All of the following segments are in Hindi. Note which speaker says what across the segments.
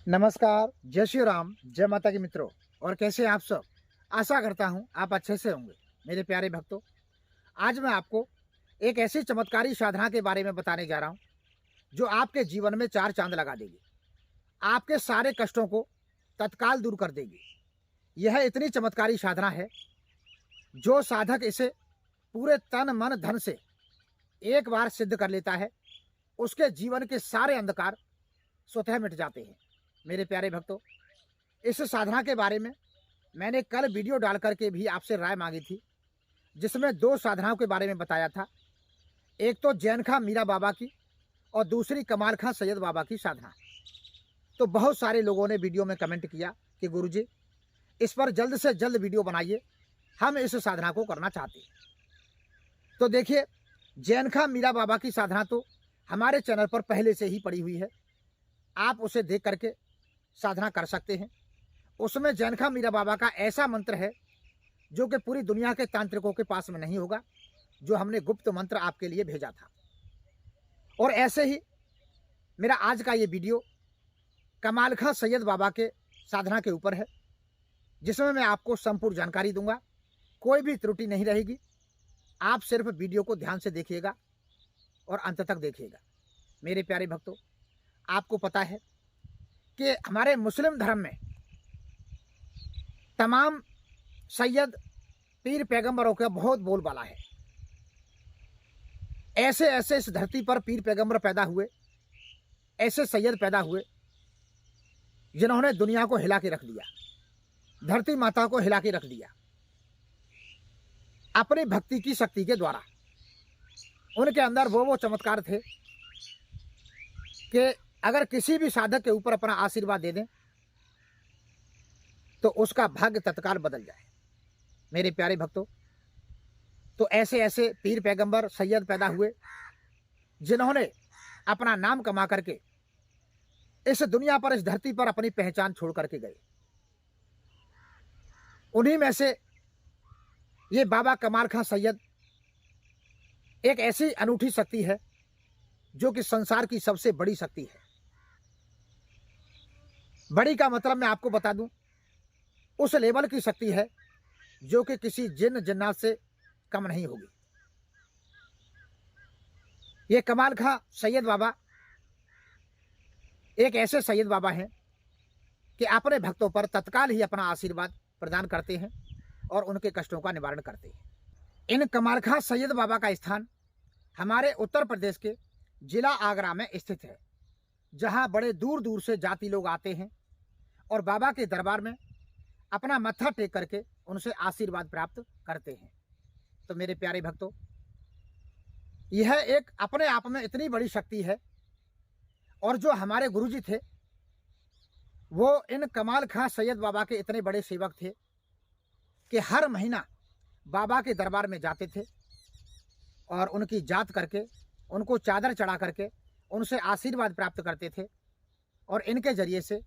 Speaker 1: नमस्कार, जय श्री राम, जय माता की मित्रों। और कैसे हैं आप सब? आशा करता हूँ आप अच्छे से होंगे। मेरे प्यारे भक्तों, आज मैं आपको एक ऐसी चमत्कारी साधना के बारे में बताने जा रहा हूँ, जो आपके जीवन में चार चाँद लगा देगी। आपके सारे कष्टों को तत्काल दूर कर देगी। यह इतनी चमत्कारी साधना है, जो साधक इसे पूरे तन, मन, धन से एक बार सिद्ध कर लेता है, उसके जीवन के सारे अंधकार स्वतः मिट जाते हैं। मेरे प्यारे भक्तों, इस साधना के बारे में मैंने कल वीडियो डाल करके भी आपसे राय मांगी थी, जिसमें दो साधनाओं के बारे में बताया था। एक तो जैन खां मीरा बाबा की और दूसरी कमाल खां सैयद बाबा की साधना। तो बहुत सारे लोगों ने वीडियो में कमेंट किया कि गुरुजी, इस पर जल्द से जल्द वीडियो बनाइए, हम इस साधना को करना चाहते हैं। तो देखिए, जैन खां मीरा बाबा की साधना तो हमारे चैनल पर पहले से ही पड़ी हुई है, आप उसे देख करके साधना कर सकते हैं। उसमें जैन खां मीरा बाबा का ऐसा मंत्र है, जो कि पूरी दुनिया के तांत्रिकों के पास में नहीं होगा, जो हमने गुप्त मंत्र आपके लिए भेजा था। और ऐसे ही मेरा आज का ये वीडियो कमाल खां सैयद बाबा के साधना के ऊपर है, जिसमें मैं आपको संपूर्ण जानकारी दूंगा। कोई भी त्रुटि नहीं रहेगी। आप सिर्फ वीडियो को ध्यान से देखिएगा और अंत तक देखिएगा। मेरे प्यारे भक्तों, आपको पता है कि हमारे मुस्लिम धर्म में तमाम सैयद पीर पैगंबरों का बहुत बोलबाला है। ऐसे ऐसे इस धरती पर पीर पैगंबर पैदा हुए, ऐसे सैयद पैदा हुए, जिन्होंने दुनिया को हिला के रख दिया, धरती माता को हिला के रख दिया अपनी भक्ति की शक्ति के द्वारा। उनके अंदर वो चमत्कार थे कि अगर किसी भी साधक के ऊपर अपना आशीर्वाद दे दें, तो उसका भाग्य तत्काल बदल जाए। मेरे प्यारे भक्तों, तो ऐसे ऐसे पीर पैगंबर सैयद पैदा हुए, जिन्होंने अपना नाम कमा करके इस दुनिया पर, इस धरती पर अपनी पहचान छोड़ करके गए। उन्हीं में से ये बाबा कमाल खां सैयद एक ऐसी अनूठी शक्ति है, जो कि संसार की सबसे बड़ी शक्ति है। बड़ी का मतलब मैं आपको बता दूं, उस लेवल की शक्ति है जो कि किसी जिन्न जिन्नात से कम नहीं होगी। ये कमाल खां सैयद बाबा एक ऐसे सैयद बाबा हैं कि अपने भक्तों पर तत्काल ही अपना आशीर्वाद प्रदान करते हैं और उनके कष्टों का निवारण करते हैं। इन कमाल खां सैयद बाबा का स्थान हमारे उत्तर प्रदेश के जिला आगरा में स्थित है, जहां बड़े दूर दूर से जाति लोग आते हैं और बाबा के दरबार में अपना मत्था टेक करके उनसे आशीर्वाद प्राप्त करते हैं। तो मेरे प्यारे भक्तों, यह एक अपने आप में इतनी बड़ी शक्ति है। और जो हमारे गुरुजी थे, वो इन कमाल खां सैयद बाबा के इतने बड़े सेवक थे कि हर महीना बाबा के दरबार में जाते थे और उनकी जात करके, उनको चादर चढ़ा करके उनसे आशीर्वाद प्राप्त करते थे। और इनके जरिए से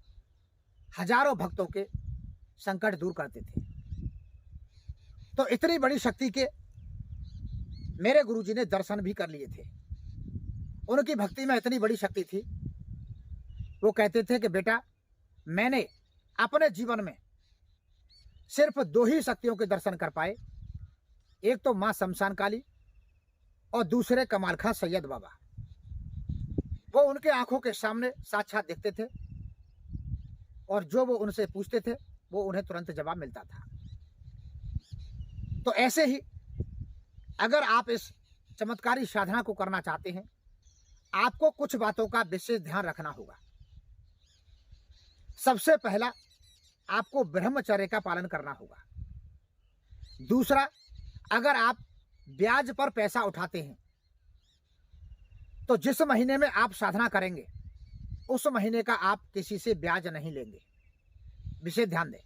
Speaker 1: हजारों भक्तों के संकट दूर करते थे। तो इतनी बड़ी शक्ति के मेरे गुरुजी ने दर्शन भी कर लिए थे। उनकी भक्ति में इतनी बड़ी शक्ति थी, वो कहते थे कि बेटा, मैंने अपने जीवन में सिर्फ दो ही शक्तियों के दर्शन कर पाए, एक तो मां शमशान काली और दूसरे कमाल खां सैयद बाबा। वो उनके आंखों के सामने साक्षात दिखते थे और जो वो उनसे पूछते थे, वो उन्हें तुरंत जवाब मिलता था। तो ऐसे ही अगर आप इस चमत्कारी साधना को करना चाहते हैं, आपको कुछ बातों का विशेष ध्यान रखना होगा। सबसे पहला, आपको ब्रह्मचर्य का पालन करना होगा। दूसरा, अगर आप ब्याज पर पैसा उठाते हैं, तो जिस महीने में आप साधना करेंगे, उस महीने का आप किसी से ब्याज नहीं लेंगे। विशेष ध्यान दें,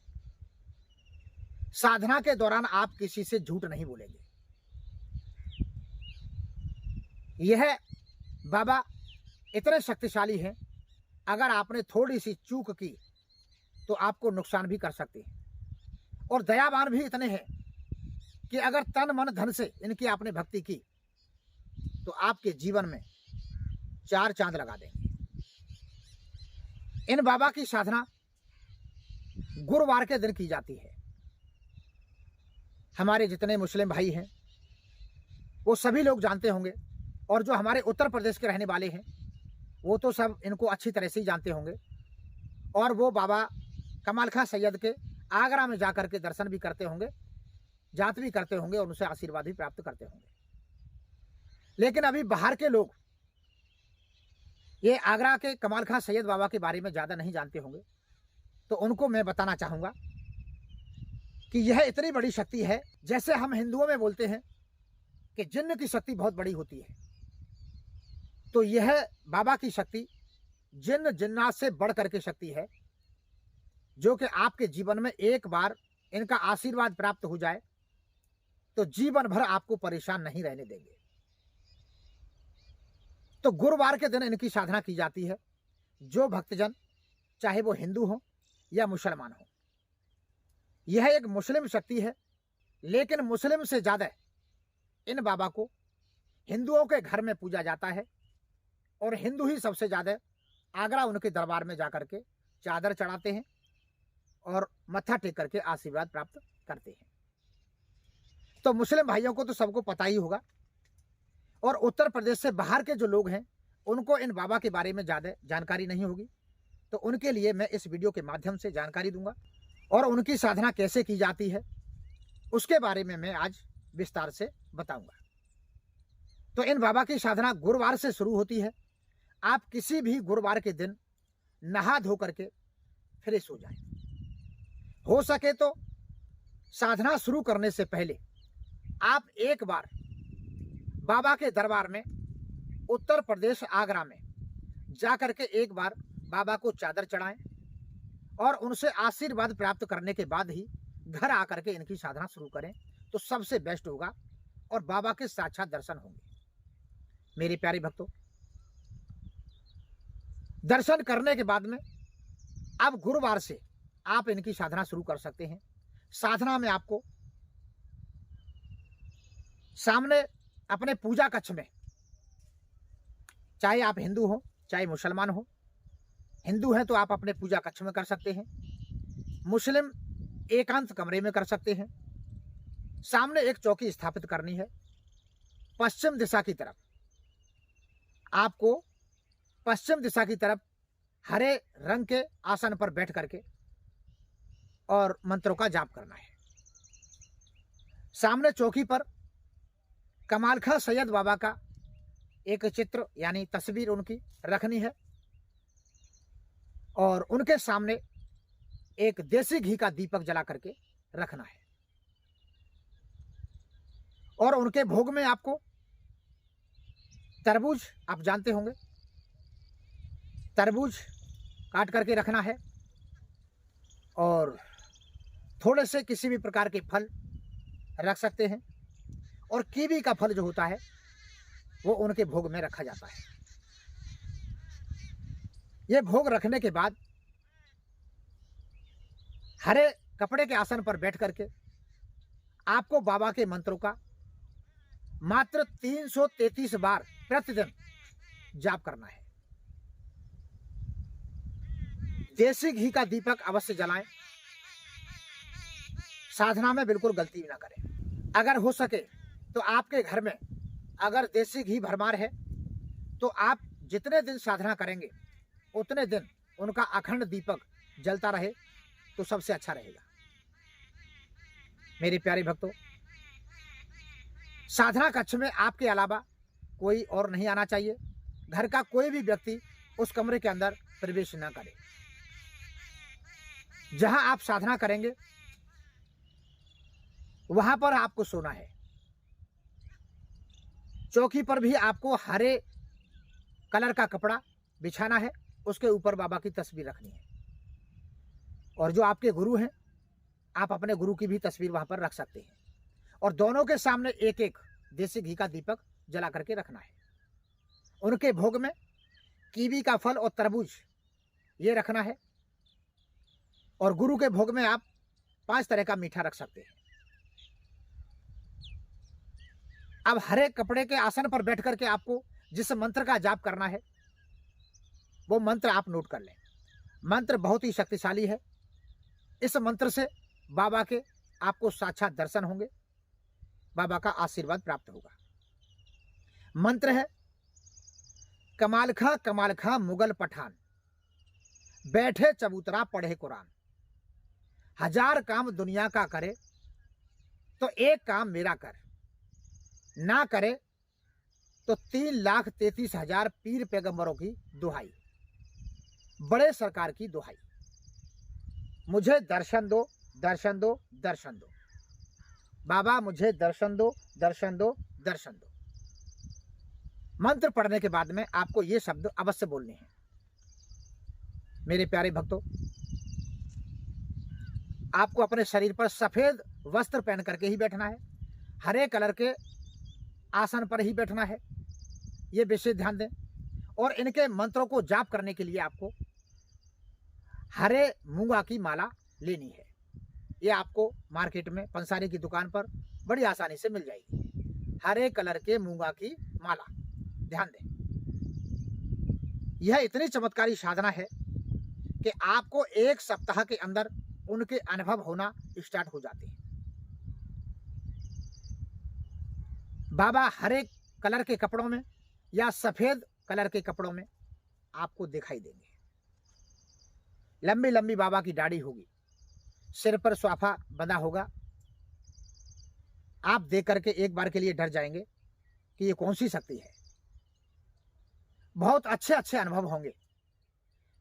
Speaker 1: साधना के दौरान आप किसी से झूठ नहीं बोलेंगे। यह बाबा इतने शक्तिशाली हैं, अगर आपने थोड़ी सी चूक की तो आपको नुकसान भी कर सकते हैं। और दयावान भी इतने हैं कि अगर तन मन धन से इनकी आपने भक्ति की, तो आपके जीवन में चार चांद लगा देंगे। इन बाबा की साधना गुरुवार के दिन की जाती है। हमारे जितने मुस्लिम भाई हैं वो सभी लोग जानते होंगे, और जो हमारे उत्तर प्रदेश के रहने वाले हैं वो तो सब इनको अच्छी तरह से ही जानते होंगे। और वो बाबा कमाल खां सैयद के आगरा में जाकर के दर्शन भी करते होंगे, जात भी करते होंगे और उनसे आशीर्वाद भी प्राप्त करते होंगे। लेकिन अभी बाहर के लोग ये आगरा के कमाल खां सैयद बाबा के बारे में ज़्यादा नहीं जानते होंगे, तो उनको मैं बताना चाहूँगा कि यह इतनी बड़ी शक्ति है। जैसे हम हिंदुओं में बोलते हैं कि जिन्न की शक्ति बहुत बड़ी होती है, तो यह बाबा की शक्ति जिन्न जिन्नात से बढ़ करके शक्ति है, जो कि आपके जीवन में एक बार इनका आशीर्वाद प्राप्त हो जाए तो जीवन भर आपको परेशान नहीं रहने देंगे। तो गुरुवार के दिन इनकी साधना की जाती है। जो भक्तजन, चाहे वो हिंदू हो या मुसलमान हो, यह एक मुस्लिम शक्ति है, लेकिन मुस्लिम से ज़्यादा इन बाबा को हिंदुओं के घर में पूजा जाता है, और हिंदू ही सबसे ज़्यादा आगरा उनके दरबार में जाकर के चादर चढ़ाते हैं और मत्था टेक करके आशीर्वाद प्राप्त करते हैं। तो मुस्लिम भाइयों को तो सबको पता ही होगा, और उत्तर प्रदेश से बाहर के जो लोग हैं उनको इन बाबा के बारे में ज़्यादा जानकारी नहीं होगी, तो उनके लिए मैं इस वीडियो के माध्यम से जानकारी दूंगा, और उनकी साधना कैसे की जाती है उसके बारे में मैं आज विस्तार से बताऊंगा। तो इन बाबा की साधना गुरुवार से शुरू होती है। आप किसी भी गुरुवार के दिन नहा धो करके फ्रेश हो जाएं। हो सके तो साधना शुरू करने से पहले आप एक बार बाबा के दरबार में उत्तर प्रदेश आगरा में जाकर के एक बार बाबा को चादर चढ़ाएं, और उनसे आशीर्वाद प्राप्त करने के बाद ही घर आकर के इनकी साधना शुरू करें, तो सबसे बेस्ट होगा और बाबा के साक्षात दर्शन होंगे। मेरे प्यारे भक्तों, दर्शन करने के बाद में अब गुरुवार से आप इनकी साधना शुरू कर सकते हैं। साधना में आपको सामने अपने पूजा कक्ष में, चाहे आप हिंदू हो चाहे मुसलमान हो, हिंदू हैं तो आप अपने पूजा कक्ष में कर सकते हैं, मुस्लिम एकांत कमरे में कर सकते हैं। सामने एक चौकी स्थापित करनी है। पश्चिम दिशा की तरफ आपको, पश्चिम दिशा की तरफ हरे रंग के आसन पर बैठ करके और मंत्रों का जाप करना है। सामने चौकी पर कमाल खां सैयद बाबा का एक चित्र यानी तस्वीर उनकी रखनी है, और उनके सामने एक देसी घी का दीपक जला करके रखना है। और उनके भोग में आपको तरबूज, आप जानते होंगे, तरबूज काट करके रखना है, और थोड़े से किसी भी प्रकार के फल रख सकते हैं, और कीवी का फल जो होता है वो उनके भोग में रखा जाता है। ये भोग रखने के बाद हरे कपड़े के आसन पर बैठ करके आपको बाबा के मंत्रों का मात्र 333 बार प्रतिदिन जाप करना है। देसी घी का दीपक अवश्य जलाएं। साधना में बिल्कुल गलती ना करें। अगर हो सके तो आपके घर में अगर देसी घी भरमार है तो आप जितने दिन साधना करेंगे उतने दिन उनका अखंड दीपक जलता रहे तो सबसे अच्छा रहेगा। मेरे प्यारे भक्तों, साधना कक्ष में आपके अलावा कोई और नहीं आना चाहिए। घर का कोई भी व्यक्ति उस कमरे के अंदर प्रवेश न करे। जहां आप साधना करेंगे वहां पर आपको सोना है। चौकी पर भी आपको हरे कलर का कपड़ा बिछाना है, उसके ऊपर बाबा की तस्वीर रखनी है। और जो आपके गुरु हैं, आप अपने गुरु की भी तस्वीर वहां पर रख सकते हैं, और दोनों के सामने एक एक देसी घी का दीपक जला करके रखना है। उनके भोग में कीवी का फल और तरबूज ये रखना है, और गुरु के भोग में आप 5 तरह का मीठा रख सकते हैं। अब हरे कपड़े के आसन पर बैठ करके आपको जिस मंत्र का जाप करना है वो मंत्र आप नोट कर लें। मंत्र बहुत ही शक्तिशाली है। इस मंत्र से बाबा के आपको साक्षात दर्शन होंगे, बाबा का आशीर्वाद प्राप्त होगा। मंत्र है, कमाल खां मुगल पठान, बैठे चबूतरा पढ़े कुरान। हजार काम दुनिया का करे तो एक काम मेरा कर, ना करे तो 3,33,000 पीर पैगंबरों की दुहाई, बड़े सरकार की दुहाई। मुझे दर्शन दो, दर्शन दो, दर्शन दो। बाबा मुझे दर्शन दो, दर्शन दो, दर्शन दो। मंत्र पढ़ने के बाद में आपको ये शब्द अवश्य बोलने हैं। मेरे प्यारे भक्तों, आपको अपने शरीर पर सफेद वस्त्र पहन करके ही बैठना है, हरे कलर के आसन पर ही बैठना है, ये विशेष ध्यान दें। और इनके मंत्रों को जाप करने के लिए आपको हरे मूंगा की माला लेनी है। ये आपको मार्केट में पंसारी की दुकान पर बड़ी आसानी से मिल जाएगी। हरे कलर के मूंगा की माला, ध्यान दें। यह इतनी चमत्कारी साधना है कि आपको 1 सप्ताह के अंदर उनके अनुभव होना स्टार्ट हो जाते हैं। बाबा हरे कलर के कपड़ों में या सफेद कलर के कपड़ों में आपको दिखाई देंगे। लंबी लंबी बाबा की दाढ़ी होगी, सिर पर स्वाफा बंधा होगा। आप देख करके एक बार के लिए डर जाएंगे कि ये कौन सी शक्ति है। बहुत अच्छे अच्छे अनुभव होंगे।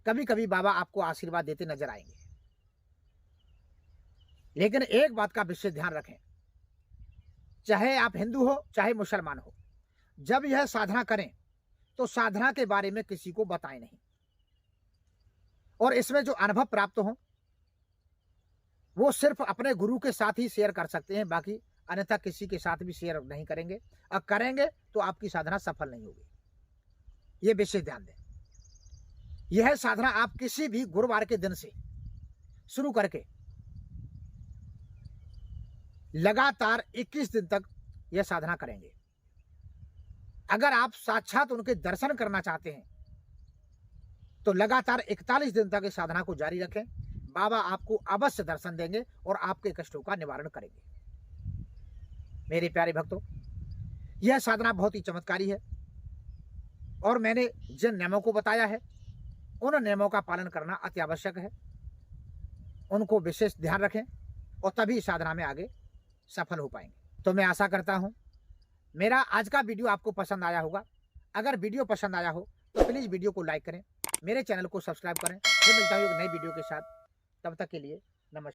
Speaker 1: कभी कभी बाबा आपको आशीर्वाद देते नजर आएंगे। लेकिन एक बात का विशेष ध्यान रखें, चाहे आप हिंदू हो चाहे मुसलमान हो, जब यह साधना करें तो साधना के बारे में किसी को बताएं नहीं। और इसमें जो अनुभव प्राप्त हो वो सिर्फ अपने गुरु के साथ ही शेयर कर सकते हैं, बाकी अन्यथा किसी के साथ भी शेयर नहीं करेंगे। और करेंगे तो आपकी साधना सफल नहीं होगी, ये विशेष ध्यान दें। यह साधना आप किसी भी गुरुवार के दिन से शुरू करके लगातार 21 दिन तक यह साधना करेंगे। अगर आप साक्षात उनके दर्शन करना चाहते हैं तो लगातार 41 दिन तक इस साधना को जारी रखें। बाबा आपको अवश्य दर्शन देंगे और आपके कष्टों का निवारण करेंगे। मेरे प्यारे भक्तों, यह साधना बहुत ही चमत्कारी है और मैंने जिन नियमों को बताया है उन नियमों का पालन करना अति आवश्यक है। उनको विशेष ध्यान रखें और तभी साधना में आगे सफल हो पाएंगे। तो मैं आशा करता हूं मेरा आज का वीडियो आपको पसंद आया होगा। अगर वीडियो पसंद आया हो तो प्लीज़ वीडियो को लाइक करें, मेरे चैनल को सब्सक्राइब करें। फिर मिलता हूं एक नई वीडियो के साथ, तब तक के लिए